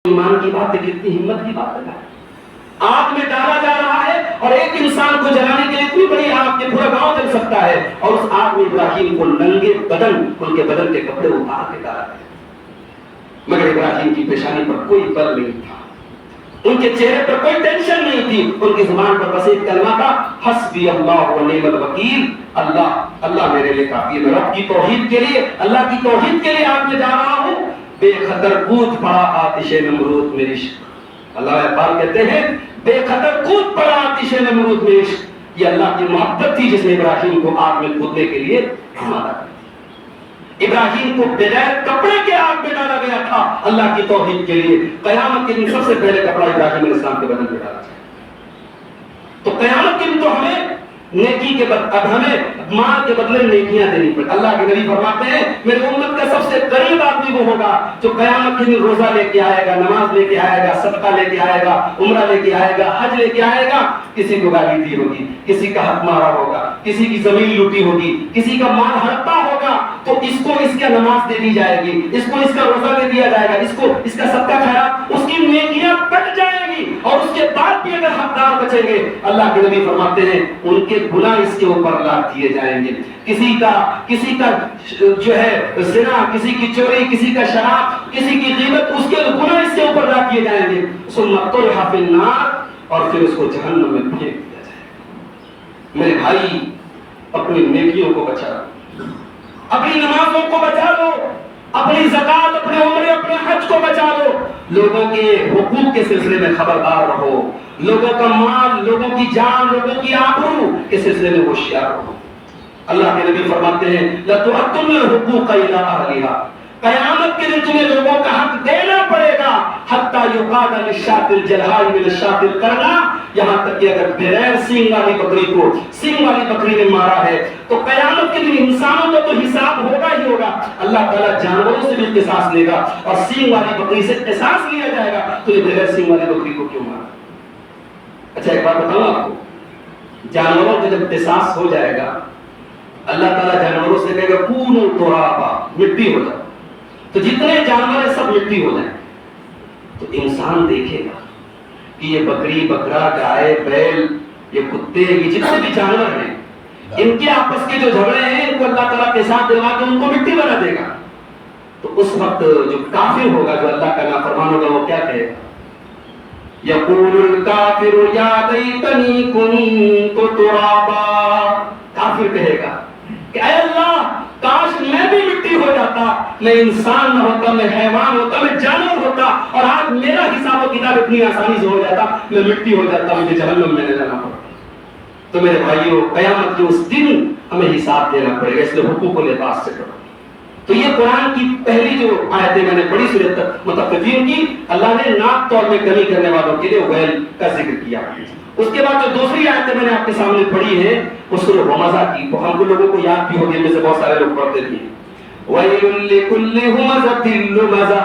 ایمان کی بات ہے، کتنی ہمت کی بات ہے. آگ میں ڈالا جا رہا ہے اور ایک انسان کو جلانے کے لیے اتنی بڑی آگ کے پورا گاؤں جل سکتا ہے، اور اس آگ میں ابراہیم کو ننگے بدن ان کے بدن کے کپڑے اتار کے ڈالا گیا. مگر ابراہیم کی پیشانی پر کوئی بل نہیں تھا، ان کے چہرے پر کوئی ٹینشن نہیں تھی، ان کی زبان پر بس ایک کلمہ تھا، حسبی اللہ و نعم الوکیل. اللہ اللہ میرے لیے کافی ہے. میں رب کی توحید کے لیے، اللہ کی توحید کے لیے آگ میں جا رہا ہوں. بے خطر کود پڑا آتش نمرود میں عشق. اللہ اقبال کہتے ہیں بے خطر کود پڑا آتش نمرود میں عشق. یہ اللہ کی محبت تھی جس نے ابراہیم کو آگ میں کودنے کے لیے آمادہ کر دیا. ابراہیم کو بغیر کپڑے کے آگ میں ڈالا گیا تھا اللہ کی توحید کے لیے. قیامت کے دن سب سے پہلے کپڑا ابراہیم علیہ السلام کے بدن میں ڈالا جائے. تو قیامت کے دن تو ہمیں نیکی کے بدلے، اب ہمیں مال کے بدلے نیکیاں دینی پڑے. اللہ کے نبی فرماتے ہیں میرے امت کا سب سے قریب آدمی وہ ہوگا جو قیامت کے دن روزہ لے کے آئے گا، نماز لے کے آئے گا، صدقہ لے کے آئے گا، عمرہ لے کے آئے گا، حج لے کے آئے گا. کسی کو گالی دی ہوگی، کسی کا حق مارا ہوگا، کسی کی زمین لوٹی ہوگی، کسی کا مال ہڑپا ہوگا، تو اس کو اس کا نماز دے دی جائے گی، اس کو اس کا روزہ دے دیا جائے گا، اس کو اس کا صدقہ خیرات، اس کی نیکیاں کٹ جائیں گی. اور اس کے بعد بھی اگر حقدار بچیں گے، اللہ کے نبی فرماتے ہیں ان کے گناہ اس کے اوپر لاد دیے جائیں گے. کسی کا جو ہے زنا، کسی کی چوری، کسی کا شراب، کسی کی غیبت، اس کے گناہ اس کے اوپر لاد دیے جائیں گے. ثم طرح فی النار، اور پھر اس کو جہنم میں پھینک دیا جائے گا. میرے بھائی اپنی نیکیوں کو بچا لو، اپنی نمازوں کو بچا لو، اپنی زکات، اپنے عمرے، اپنے حج کو بچا لو. لوگوں کے حقوق کے سلسلے میں خبردار رہو. لوگوں کا مال، لوگوں کی جان، لوگوں کی آبرو کے سلسلے میں ہوشیار رہو. اللہ کے نبی فرماتے ہیں لَتُؤَدُّنَّ الْحُقُوقَ إِلَىٰ أَهْلِهَا. قیامت کے دن تمہیں لوگوں کا حق دینا پڑے گا. حَتَّى يُقَادَ لِلشَّاةِ الْجَلْحَاءِ مِنَ الشَّاةِ الْقَرْنَاءِ. یہاں تک کہ اگر بغیر سینگ والی بکری کو سینگ والی بکری نے مارا ہے تو قیامت کے دن انسانوں کا تو حساب ہوگا ہی ہوگا. اللہ تعالیٰ جانوروں سے بھی قصاص لے گا اور سینگ والی بکری سے قصاص لیا جائے گا. تو یہ بغیر سینگ والی بکری کو کیوں مارا؟ اچھا ایک بات بتاؤں آپ کو، جانوروں کا جب قصاص ہو جائے گا اللہ تعالیٰ جانوروں سے کہے گا کونوا ترابا، مٹی ہو جاؤ. تو جتنے جانور ہیں سب مٹی ہو جائیں. تو انسان دیکھے گا کہ یہ بکری، بکرا، گائے، بیل، یہ کتے، یہ جتنے بھی جانور ہیں ان کے آپس کے جو جھگڑے ہیں ان کو اللہ تعالیٰ کے ساتھ دلوا کے ان کو مٹی بنا دے گا. تو اس وقت جو کافر ہوگا، جو اللہ کا نافرمان ہوگا، وہ کیا کہے گا؟ یقول الکافر یا لیتنی کنت ترابا. کافر کہے گا کہ اے اللہ کاش میں بھی مٹی ہو جاتا، میں انسان نہ ہوتا، میں حیوان ہوتا، میں جانور ہوتا، اور آج میرا حساب و کتاب اتنی آسانی سے ہو جاتا، میں مٹی ہو جاتا، مجھے جہنم میں نہ جانا پڑتا. تو میرے بھائیوں قیامت کے اس دن ہمیں حساب دینا پڑے گا، اس لیے حقوق و لباس سے کرو. تو یہ قرآن کی پہلی جو آیتیں میں نے پڑھی سورۃ مطففین کی، اللہ نے ناک طور میں کمی کرنے والوں کے لیے ویل کا ذکر کیا. اس کے بعد جو دوسری آیتیں میں نے آپ کے سامنے پڑھی ہے وہ سورۃ ہمزہ کی، وہ ہم کو لوگوں کو یاد بھی ہوگی، میں سے بہت سارے لوگ پڑھتے بھی ہیں. وَيْلٌ لِكُلِّ هُمَزَةٍ لُمَزَةٍ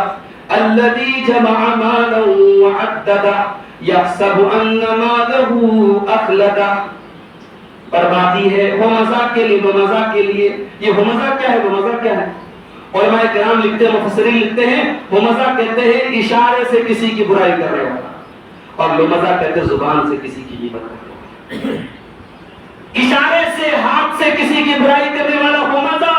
الَّذِي جَمَعَ مَالًا وَعَدَّدَهُ يَحْسَبُ أَنَّ مَالَهُ أَخْلَدَهُ. بربادی ہے ہمزہ کے لیے، ہمزہ کے لیے. یہ ہمزہ کیا ہے؟ ہمزہ کیا ہے؟ علماء کرام لکھتے ہیں، مفسرین لکھتے ہیں ہمزہ کہتے ہیں اشارے سے کسی کی برائی کر رہے ہو، اور لمزہ کہتے ہیں زبان سے کسی کی غیبت کر رہے ہو. اشارے سے، ہاتھ سے کسی کی برائی کرنے والا ہمزہ،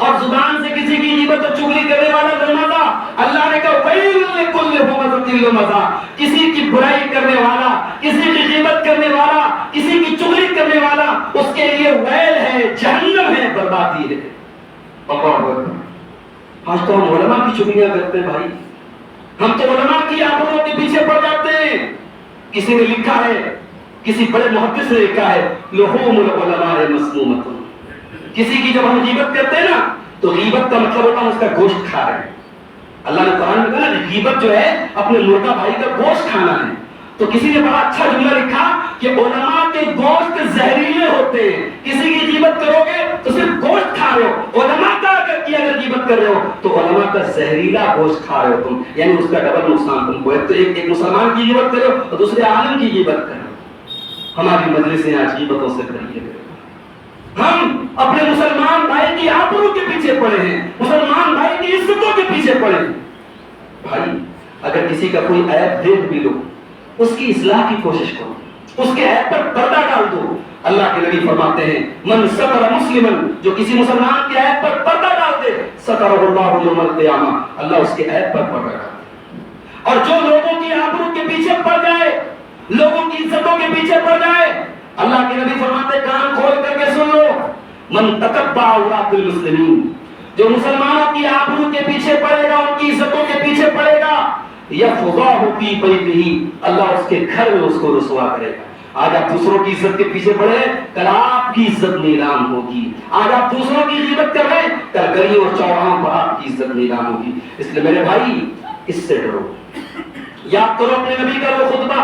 اور زبان سے کسی کی غیبت اور چغلی کرنے والا لمزہ. اللہ نے کہا ویل لکل ہمزۃ لمزہ. کسی کی برائی کرنے والا، کسی کی غیبت کرنے والا، کسی کی چغلی کرنے والا، اس کے لیے ویل ہے، جہنم ہے، بربادی ہے. آج تو ہم علماء کی چغلیاں کرتے ہیں بھائی، ہم تو علماء کی آبروں کے پیچھے پڑ جاتے ہیں. کسی نے لکھا ہے، کسی بڑے محدث نے لکھا ہے لحوم العلماء مسمومۃ. کسی کی جب ہم غیبت کرتے ہیں نا تو غیبت کا مطلب ہوتا ہے اس کا گوشت کھا رہے ہیں. اللہ نے قرآن میں کہا نا غیبت جو ہے اپنے مردہ بھائی کا گوشت کھانا ہے. تو کسی نے بڑا اچھا جملہ لکھا کہ علماء کے گوشت زہریلے ہوتے ہیں. کسی کی غیبت کرو گے تو صرف گوشت کھا رہے ہو، علماء کا اگر غیبت کر رہے ہو تو علماء کا زہریلا گوشت کھا رہے ہو تم، یعنی اس کا ڈبل نقصان تم کو. ایک تو ایک مسلمان کی غیبت کرو اور دوسرے عالم کی غیبت کرو. ہماری مجلسیں آج غیبتوں سے بھری ہے. ہم اپنے مسلمان بھائی کی آبرو کے پیچھے پڑے ہیں، مسلمان بھائی کی عزتوں کے پیچھے پڑے ہیں. بھائی اگر کسی کا کوئی عیب دیکھ بھی لو اس کی اصلاح کی کوشش کرو، اس کے عیب پر پردہ ڈال دو۔ اللہ کے نبی فرماتے ہیں من ستر مسلمن، جو کسی مسلمان کے عیب پر پردہ ڈال دے سترہ اللہ یوم القیامہ، اللہ اس کے عیب پر پردہ ڈال دے۔ اور جو لوگوں کی آبرو کے پیچھے پڑ جائے، لوگوں کی عزتوں کے پیچھے پڑ جائے، اللہ کے نبی فرماتے کان کھول کر کے سن لو، من تتبع عورات المسلمین، جو مسلمانوں کی آبرو کے پیچھے پڑے گا، ان کی عزتوں کے پیچھے پڑے گا، یفضحہ فی بیتہ، اللہ اس کے گھر میں اس کو رسوا کرے گا۔ آج آپ دوسروں کی عزت کے پیچھے پڑے، کل آپ کی عزت نیلام ہوگی۔ آج آپ دوسروں کی غیبت کر رہے ہیں، کل گلیوں اور چوراہوں پر آپ کی عزت نیلام ہوگی۔ اس لیے میرے بھائی اس سے ڈرو۔ یاد کرو اپنے نبی کا وہ خطبہ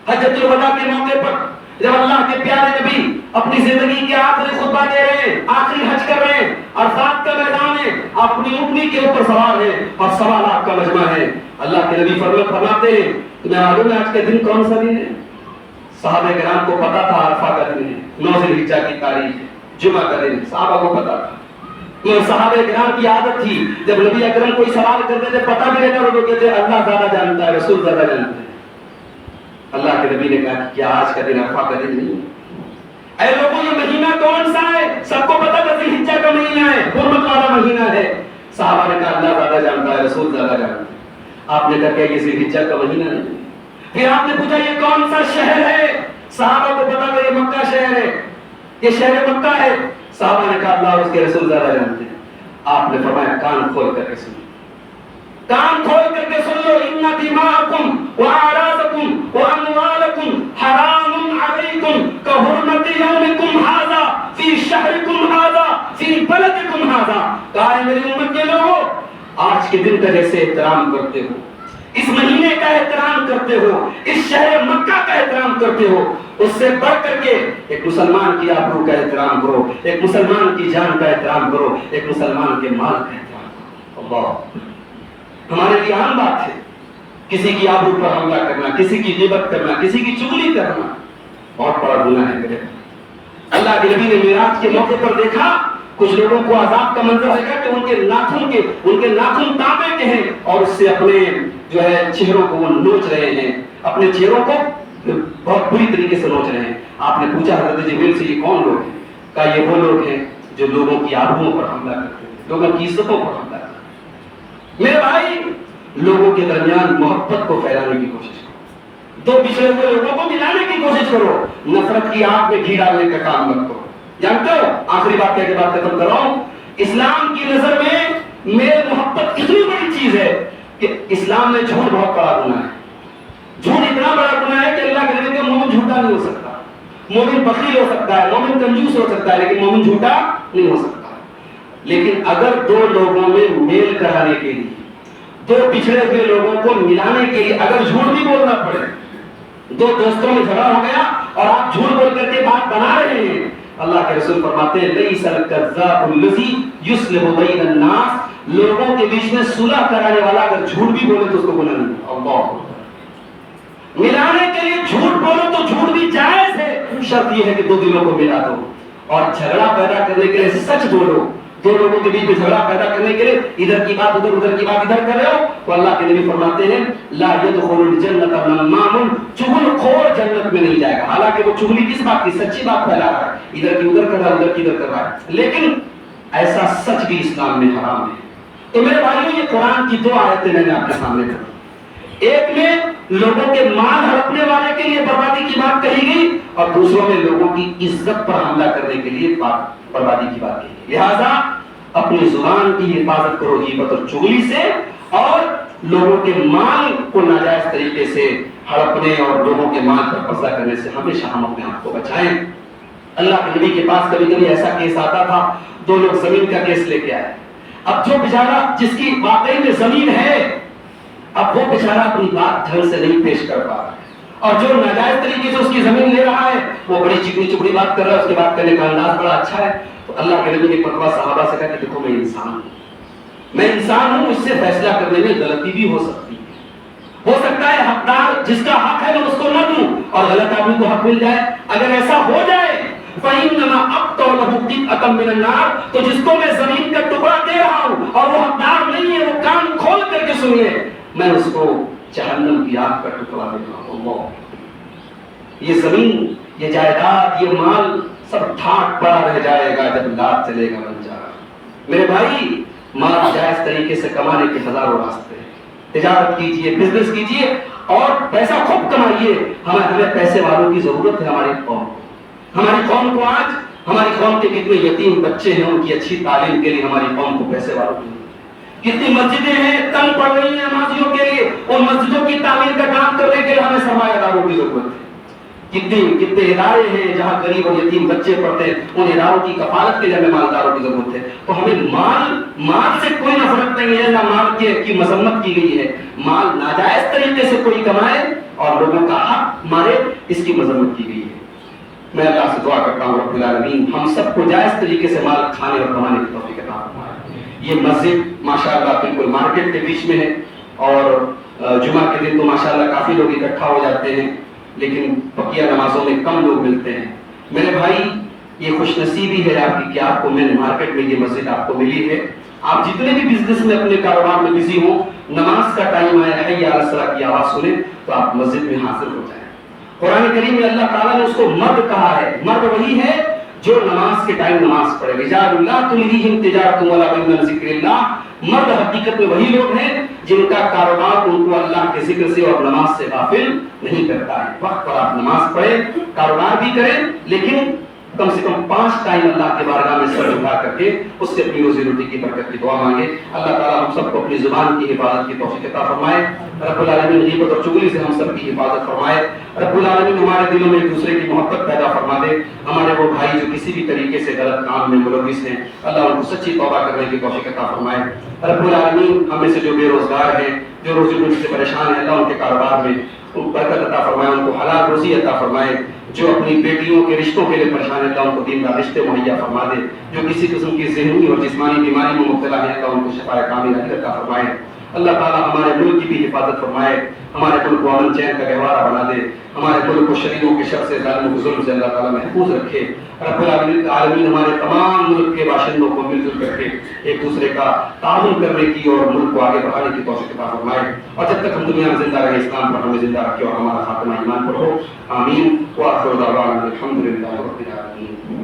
حجۃ الوداع کے موقع پر، جب اللہ کے پیارے نبی اپنی زندگی کے آخری خطبہ دے رہے ہیں، آخری حج کر رہے ہیں، عرفات کا میدان ہے، اپنی اونٹنی کے اوپر سوار ہے اور سوالات کا مجمع ہے۔ اللہ کے نبی فرماتے ہیں تمہیں معلوم ہے آج کا دن کون سا دن ہے؟ صحابہ کرام کو پتا تھا عرفہ کا دن ہے، 9 ذی الحجہ کی تاریخ ہے، جمعہ کا دن ہے، صحابہ کو پتا تھا۔ یہ صحابہ کرام کی عادت تھی جب نبی اکرم کوئی سوال کرتے تھے پتہ بھی رہتا وہ کہتے اللہ زیادہ جانتا ہے، رسول زیادہ جانتے ہیں۔ اللہ کے نبی نے کہا کہ کیا آج کا دن عرفہ کا دن نہیں ہے؟ اے لوگوں یہ مہینہ کون سا ہے؟ سب کو پتا تھا ذی الحجہ کا مہینہ ہے، حرمت والا مہینہ ہے۔ صحابہ نے کہا اللہ زیادہ جانتا ہے، رسول زیادہ جانتا ہے۔ آپ نے کہا کہ یہ ذی الحجہ کا مہینہ نہیں۔ پھر آپ نے پوچھا یہ کون سا شہر ہے؟ صحابہ کو پتا تھا یہ مکہ شہر ہے، یہ شہر مکہ ہے۔ صحابہ نے کہا اللہ اس کے رسول زیادہ جانتے ہیں۔ آپ نے فرمایا کان کھول کر کے سنو، کان کھول کر کے سن لو، ان دماءکم واعراضکم واموالکم حرام علیکم کحرمت یومکم ھذا فی شہرکم ھذا فی بلدکم ھذا۔ کہا ہے میری امت کے لوگوں، آج کے دن کا جیسے احترام کرتے ہو، اس مہینے کا احترام کرتے ہو، اس شہر مکہ کا احترام کرتے ہو، اس سے بڑھ کر کے ایک مسلمان کی آبرو کا احترام کرو، ایک مسلمان کی جان کا احترام کرو، ایک مسلمان کے مال کا احترام کرو۔ اللہ، ہمارے لیے عام بات ہے کسی کی آبرو پر حملہ کرنا، کسی کی غیبت کرنا، کسی کی چغلی کرنا بہت بڑا گناہ ہے میرے۔ اللہ کے نبی نے معراج کے موقع پر دیکھا کچھ لوگوں کو عذاب کا منظر دیکھا کہ ان کے ناخن تانبے کے ہیں اور اس سے اپنے جو ہے چہروں کو وہ نوچ رہے ہیں، اپنے چہروں کو بہت بری طریقے سے نوچ رہے ہیں۔ آپ نے پوچھا حضرت جبریل سے یہ کون لوگ ہیں؟ کہا یہ وہ لوگ ہیں جو لوگوں کی آبروؤں پر حملہ کرتے ہیں، لوگوں کی عزتوں پر حملہ کرتے ہیں۔ میرے بھائی لوگوں کے درمیان محبت کو پھیلانے کی کوشش کرو، دو پچھڑے ہوئے لوگوں کو ملانے کی کوشش کرو، نفرت کی آگ میں گھی ڈالنے کا کام مت کرو۔ جانتے ہو آخری بات کہہ کے بات ختم کر رہا ہوں، اسلام کی نظر میں میرے محبت اتنی بڑی چیز ہے کہ اسلام میں جھوٹ بہت بڑا گناہ ہے۔ جھوٹ اتنا بڑا گناہ ہے کہ اللہ کے نبی کا مومن جھوٹا نہیں ہو سکتا، مومن بخیل ہو سکتا ہے، مومن کنجوس ہو سکتا ہے، لیکن مومن جھوٹا نہیں ہو سکتا۔ لیکن اگر دو لوگوں میں میل کرانے کے لیے، دو پچھڑے ہوئے لوگوں کو ملانے کے لیے اگر جھوٹ بھی بولنا پڑے، دو دوستوں میں جھگڑا ہو گیا اور آپ جھوٹ بول کر کے بات بنا رہے ہیں، اللہ کے رسول فرماتے ہیں لیس الکذاب الذی یصلح بین الناس، لوگوں کے بیچ میں صلح کرانے والا اگر جھوٹ بھی بولے تو اس کو گناہ نہیں۔ اللہ ملانے کے لیے جھوٹ بولو تو جھوٹ بھی جائز ہے، شرط یہ ہے کہ دو دلوں کو ملا دو، اور جھگڑا پیدا کرنے کے لیے سچ بولو۔ دو لوگوں کے بیچ میں جھگڑا پیدا کرنے کے لیے ادھر کی بات ادھر، ادھر کی بات ادھر کر رہے ہو تو اللہ کے نبی فرماتے ہیں لا يدخل الجنۃ نمام، چغل خور جنت میں نہیں جائے گا۔ حالانکہ وہ چغلی کس بات کی؟ سچی بات پھیلا رہا ہے، ادھر کی ادھر کر رہا ہے، ادھر کی ادھر کر رہا ہے، لیکن ایسا سچ بھی اسلام میں حرام ہے۔ تو میرے بھائیوں یہ قرآن کی دو آیتیں میں نے آپ کے سامنے رکھی، ایک میں لوگوں کے مال ہڑپنے والے کے لیے بربادی کی بات کہی گئی اور دوسروں میں لوگوں کی عزت پر حملہ کرنے کے لیے بربادی کی بات کہی گئی۔ لہذا اپنی زبان کی حفاظت کرو غیبت اور چغلی سے، اور لوگوں کے مال کو ناجائز طریقے سے ہڑپنے اور لوگوں کے مال پر قبضہ کرنے سے ہمیشہ ہم اپنے آپ کو بچائیں۔ اللہ کے نبی کے پاس کبھی کبھی ایسا کیس آتا تھا، دو لوگ زمین کا کیس لے کے آئے، اب جو بیچارہ جس کی واقعی میں زمین ہے اب وہ بیچارہ اپنی بات ڈھنگ سے نہیں پیش کر پا رہا ہے، اور جو ناجائز طریقے سے اس کی زمین لے رہا ہے وہ بڑی چکنی چپڑی بات کر رہا ہے، اس کی بات کرنے کا انداز بڑا اچھا ہے۔ تو اللہ کے نبی نے مرتبہ صحابہ سے کہا کہ دیکھو میں انسان ہوں، اس سے فیصلہ کرنے میں غلطی بھی ہو سکتی ہے، ہو سکتا ہے حقدار جس کا حق ہے میں اس کو نہ دوں اور غلط آدمی کو حق مل جائے۔ اگر ایسا ہو جائے فَإِنَّمَا أَقْطَعُ لَهُ قِطْعَةً مِّنَ النَّارِ، تو جس کو میں زمین کا ٹکڑا دے رہا ہوں اور وہ حقدار نہیں ہے، وہ کان کھول کر کے سنیے، میں اس کو جہنم کی آگ کا ٹکڑا دے رہا ہوں. اللہ، یہ زمین، یہ جائیداد، یہ مال سب ٹھاٹ پڑا رہ جائے گا جب لات چلے گا بن جائے. میرے بھائی، مال جائز طریقے سے کمانے کے ہزاروں راستے ہیں. تجارت کیجئے، بزنس کیجئے اور پیسہ خوب کمائیے. ہمیں پیسے والوں کی ضرورت ہے. ہماری قوم کو آج ہماری قوم کے کتنے یتیم بچے ہیں، ان کی اچھی تعلیم کے لیے ہماری قوم کو پیسے والوں کی. کتنی مسجدیں ہیں تنگ پڑ رہی ہیں نمازیوں کے لیے، اور مسجدوں کی تعمیر کا کام کرنے کے لیے ہمیں سرمایہ داروں کی ضرورت ہے. کتنے ادارے ہیں جہاں غریب اور یتیم بچے پڑھتے ہیں، ان اداروں کی کفالت کے لیے ہمیں مالداروں کی ضرورت ہے. تو ہمیں مال سے کوئی نفرت نہیں ہے، نہ مال کی مذمت کی گئی ہے. مال ناجائز طریقے سے کوئی کمائے اور لوگوں کا حق مارے، اس کی مذمت کی گئی ہے. میں اللہ سے دعا کرتا ہوں رب العالمین ہم سب کو جائز طریقے سے مال کھانے اور کمانے کی توفیق عطا فرمائے. یہ مسجد ماشاءاللہ بالکل مارکیٹ کے بیچ میں ہے، اور جمعہ کے دن تو ماشاءاللہ کافی لوگ اکٹھا ہو جاتے ہیں، لیکن بقیہ نمازوں میں کم لوگ ملتے ہیں. میرے بھائی، یہ خوش نصیبی ہے آپ کی کہ آپ کو مین مارکیٹ میں یہ مسجد آپ کو ملی ہے. آپ جتنے بھی بزنس میں اپنے کاروبار میں بزی ہوں، نماز کا ٹائم آیا ہے، حی علی الصلاۃ کی آواز سنیں تو آپ مسجد میں حاضر ہو جائیں. قرآن کریم میں اللہ تعالیٰ نے اس کو مرد کہا ہے. مرد وہی ہے جو نماز کے ٹائم نماز پڑھے. رجال لا تلہیہم تجارۃ ولا بیع عن ذکر اللہ. مرد حقیقت میں وہی لوگ ہیں جن کا کاروبار ان کو اللہ کے ذکر سے اور نماز سے غافل نہیں کرتا ہے. وقت پر آپ نماز پڑھیں، کاروبار بھی کریں، لیکن کم سے کم 5 ٹائم اللہ کے بارگاہ میں سر جھکا کر کے اس سے اپنی روزی روٹی کی برکت کی دعا مانگے. اللہ تعالیٰ ہم سب کو اپنی زبان کی حفاظت کی توفیق عطا فرمائے. رب العالمین غیبت اور چغلی سے ہم سب کی حفاظت فرمائے. رب العالمین ہمارے دلوں میں ایک دوسرے کی محبت پیدا فرما دے. ہمارے وہ بھائی جو کسی بھی طریقے سے غلط کام میں ملوث ہیں، اللہ ان کو سچی توبہ کرنے کی توفیق عطا فرمائے. رب العالمین ہم میں سے جو بے روزگار ہیں، جو روزی روٹی سے پریشان ہیں، اللہ ان کے کاروبار میں برکت عطا فرمائے، ان کو حلال روزی عطا فرمائے. جو اپنی بیٹیوں کے رشتوں کے لیے پریشان ہے، اللہ ان کو دیندار رشتے مہیا فرما دے. جو کسی قسم کی ذہنی اور جسمانی بیماری میں مبتلا ہے، اللہ ان کو شفا کاملہ عطا فرمائے. اللہ تعالیٰ ہمارے ملک کی بھی حفاظت فرمائے، ہمارے ملک کو امن چین کا گہوارہ بنا دے. ہمارے ملک کو شریروں کے شر سے، ظالموں کے ظلم سے اللہ تعالیٰ محفوظ رکھے. رب العالمین ہمارے تمام ملک کے باشندوں کو مل جل کر کے ایک دوسرے کا تعاون کرنے کی اور ملک کو آگے بڑھانے کی توفیق عطا فرمائے. اور جب تک ہم دنیا میں زندہ رہے، اسلام پر ہمیں زندہ رکھے اور ہمارا خاتمہ ایمان پر ہو. آمین. وآخر دعوانا الحمد للہ رب العالمین.